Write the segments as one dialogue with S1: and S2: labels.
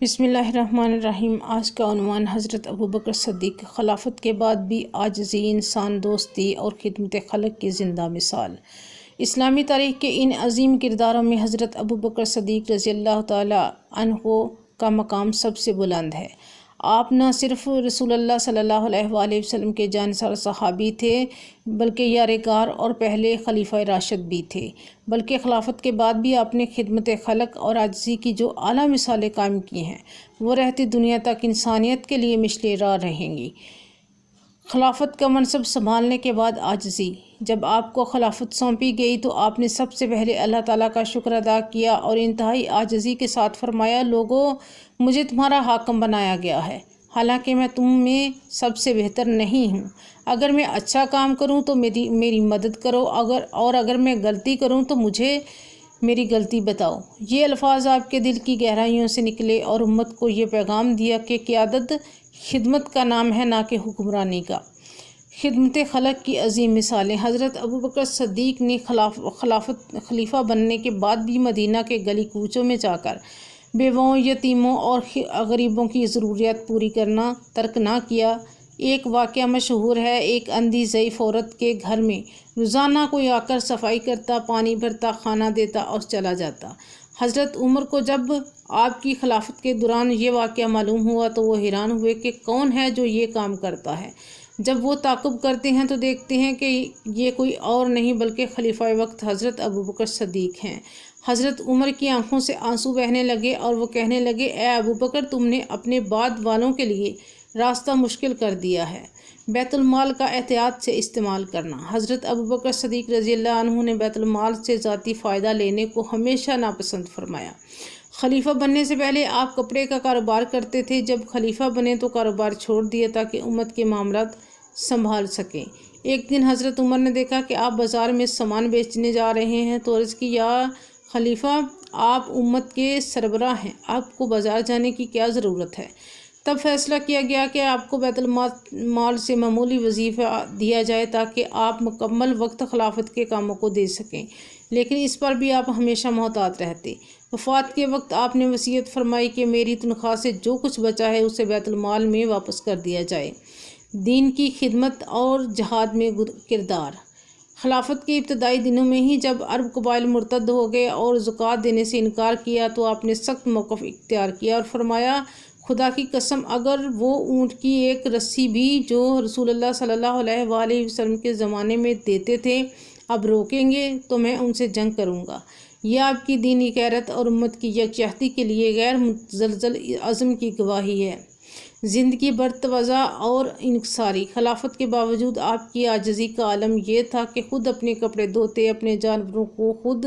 S1: بسم اللہ الرحمن الرحیم۔ آج کا عنوان حضرت ابوبکر صدیق، خلافت کے بعد بھی عاجزی، انسان دوستی اور خدمت خلق کی زندہ مثال۔ اسلامی تاریخ کے ان عظیم کرداروں میں حضرت ابوبکر صدیق رضی اللہ تعالی عنہ کا مقام سب سے بلند ہے۔ آپ نہ صرف رسول اللہ صلی اللہ علیہ وآلہ وسلم کے جانثار صحابی تھے بلکہ یارغار اور پہلے خلیفہ راشد بھی تھے، بلکہ خلافت کے بعد بھی آپ نے خدمت خلق اور عاجزی کی جو اعلیٰ مثالیں قائم کی ہیں وہ رہتی دنیا تک انسانیت کے لیے مشعل راہ رہیں گی۔ خلافت کا منصب سنبھالنے کے بعد عاجزی۔ جب آپ کو خلافت سونپی گئی تو آپ نے سب سے پہلے اللہ تعالیٰ کا شکر ادا کیا اور انتہائی عاجزی کے ساتھ فرمایا، لوگو مجھے تمہارا حاکم بنایا گیا ہے، حالانکہ میں تم میں سب سے بہتر نہیں ہوں۔ اگر میں اچھا کام کروں تو میری مدد کرو، اگر میں غلطی کروں تو مجھے میری غلطی بتاؤ۔ یہ الفاظ آپ کے دل کی گہرائیوں سے نکلے اور امت کو یہ پیغام دیا کہ قیادت خدمت کا نام ہے، نہ کہ حکمرانی کا۔ خدمت خلق کی عظیم مثالیں۔ حضرت ابوبکر صدیق نے خلیفہ بننے کے بعد بھی مدینہ کے گلی کوچوں میں جا کر بیواؤں، یتیموں اور غریبوں کی ضروریات پوری کرنا ترک نہ کیا۔ ایک واقعہ مشہور ہے، ایک اندھی ضعیف عورت کے گھر میں روزانہ کوئی آ کر صفائی کرتا، پانی بھرتا، کھانا دیتا اور چلا جاتا۔ حضرت عمر کو جب آپ کی خلافت کے دوران یہ واقعہ معلوم ہوا تو وہ حیران ہوئے کہ کون ہے جو یہ کام کرتا ہے۔ جب وہ تعقب کرتے ہیں تو دیکھتے ہیں کہ یہ کوئی اور نہیں بلکہ خلیفہ وقت حضرت ابوبکر صدیق ہیں۔ حضرت عمر کی آنکھوں سے آنسو بہنے لگے اور وہ کہنے لگے، اے ابوبکر، تم نے اپنے بعد والوں کے لیے راستہ مشکل کر دیا ہے۔ بیت المال کا احتیاط سے استعمال کرنا۔ حضرت ابوبکر صدیق رضی اللہ عنہ نے بیت المال سے ذاتی فائدہ لینے کو ہمیشہ ناپسند فرمایا۔ خلیفہ بننے سے پہلے آپ کپڑے کا کاروبار کرتے تھے، جب خلیفہ بنے تو کاروبار چھوڑ دیا تاکہ امت کے معاملات سنبھال سکیں۔ ایک دن حضرت عمر نے دیکھا کہ آپ بازار میں سامان بیچنے جا رہے ہیں تو عرض کی، یا خلیفہ، آپ امت کے سربراہ ہیں، آپ کو بازار جانے کی کیا ضرورت ہے؟ تب فیصلہ کیا گیا کہ آپ کو بیت المال سے معمولی وظیفہ دیا جائے تاکہ آپ مکمل وقت خلافت کے کاموں کو دے سکیں، لیکن اس پر بھی آپ ہمیشہ محتاط رہتے۔ وفات کے وقت آپ نے وصیت فرمائی کہ میری تنخواہ سے جو کچھ بچا ہے اسے بیت المال میں واپس کر دیا جائے۔ دین کی خدمت اور جہاد میں کردار۔ خلافت کے ابتدائی دنوں میں ہی جب عرب قبائل مرتد ہو گئے اور زکوٰۃ دینے سے انکار کیا تو آپ نے سخت موقف اختیار کیا اور فرمایا، خدا کی قسم، اگر وہ اونٹ کی ایک رسی بھی جو رسول اللہ صلی اللہ علیہ وآلہ وسلم کے زمانے میں دیتے تھے اب روکیں گے تو میں ان سے جنگ کروں گا۔ یہ آپ کی دینی غیرت اور امت کی یکجہتی کے لیے غیر متزلزل عزم کی گواہی ہے۔ زندگی بھر تواضع اور انکساری۔ خلافت کے باوجود آپ کی عاجزی کا عالم یہ تھا کہ خود اپنے کپڑے دھوتے، اپنے جانوروں کو خود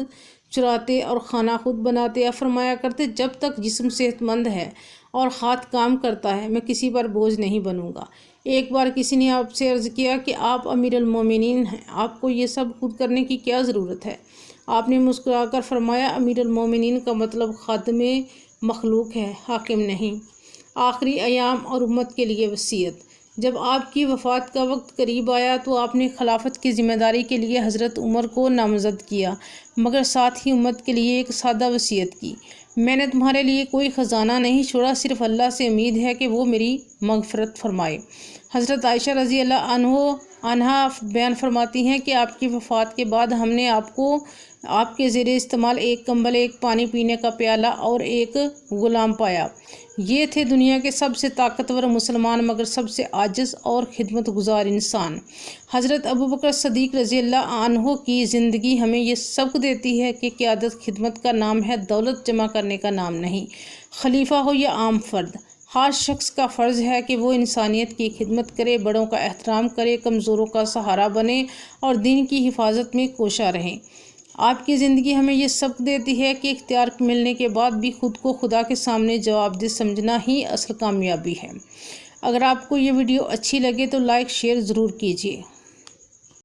S1: چراتے اور کھانا خود بناتے۔ آپ فرمایا کرتے، جب تک جسم صحت مند ہے اور ہاتھ کام کرتا ہے میں کسی پر بوجھ نہیں بنوں گا۔ ایک بار کسی نے آپ سے عرض کیا کہ آپ امیر المومنین ہیں، آپ کو یہ سب خود کرنے کی کیا ضرورت ہے؟ آپ نے مسکرا کر فرمایا، امیر المومنین کا مطلب خادم مخلوق ہے، حاکم نہیں۔ آخری ایام اور امت کے لیے وصیت۔ جب آپ کی وفات کا وقت قریب آیا تو آپ نے خلافت کی ذمہ داری کے لیے حضرت عمر کو نامزد کیا، مگر ساتھ ہی امت کے لیے ایک سادہ وصیت کی، میں نے تمہارے لیے کوئی خزانہ نہیں چھوڑا، صرف اللہ سے امید ہے کہ وہ میری مغفرت فرمائے۔ حضرت عائشہ رضی اللہ عنہا بیان فرماتی ہیں کہ آپ کی وفات کے بعد ہم نے آپ کے زیر استعمال ایک کمبل، ایک پانی پینے کا پیالہ اور ایک غلام پایا۔ یہ تھے دنیا کے سب سے طاقتور مسلمان مگر سب سے عاجز اور خدمت گزار انسان۔ حضرت ابوبکر صدیق رضی اللہ عنہ کی زندگی ہمیں یہ سبق دیتی ہے کہ قیادت خدمت کا نام ہے، دولت جمع کرنے کا نام نہیں۔ خلیفہ ہو یا عام فرد، ہر شخص کا فرض ہے کہ وہ انسانیت کی خدمت کرے، بڑوں کا احترام کرے، کمزوروں کا سہارا بنے اور دین کی حفاظت میں کوشاں رہیں۔ آپ کی زندگی ہمیں یہ سبق دیتی ہے کہ اختیار ملنے کے بعد بھی خود کو خدا کے سامنے جواب دہ سمجھنا ہی اصل کامیابی ہے۔ اگر آپ کو یہ ویڈیو اچھی لگے تو لائک شیئر ضرور کیجیے۔